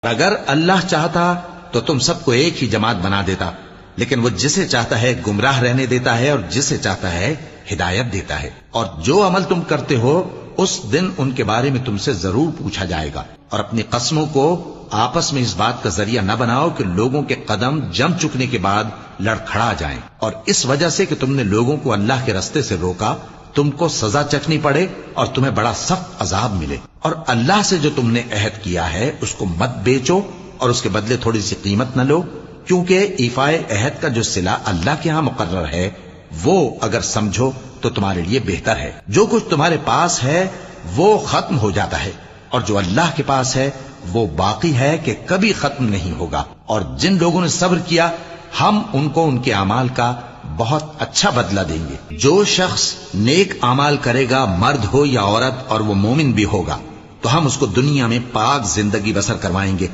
اگر اللہ چاہتا تو تم سب کو ایک ہی جماعت بنا دیتا، لیکن وہ جسے چاہتا ہے گمراہ رہنے دیتا ہے اور جسے چاہتا ہے ہدایت دیتا ہے۔ اور جو عمل تم کرتے ہو اس دن ان کے بارے میں تم سے ضرور پوچھا جائے گا۔ اور اپنی قسموں کو آپس میں اس بات کا ذریعہ نہ بناؤ کہ لوگوں کے قدم جم چکنے کے بعد لڑکھڑا جائیں، اور اس وجہ سے کہ تم نے لوگوں کو اللہ کے رستے سے روکا تم کو سزا چکھنی پڑے اور تمہیں بڑا سخت عذاب ملے۔ اور اللہ سے جو تم نے عہد کیا ہے اس کو مت بیچو اور اس کے بدلے تھوڑی سی قیمت نہ لو، کیونکہ ایفائے عہد کا جو صلہ اللہ کے ہاں مقرر ہے وہ اگر سمجھو تو تمہارے لیے بہتر ہے۔ جو کچھ تمہارے پاس ہے وہ ختم ہو جاتا ہے، اور جو اللہ کے پاس ہے وہ باقی ہے کہ کبھی ختم نہیں ہوگا۔ اور جن لوگوں نے صبر کیا ہم ان کو ان کے اعمال کا بہت اچھا بدلہ دیں گے۔ جو شخص نیک اعمال کرے گا، مرد ہو یا عورت، اور وہ مومن بھی ہوگا، تو ہم اس کو دنیا میں پاک زندگی بسر کروائیں گے،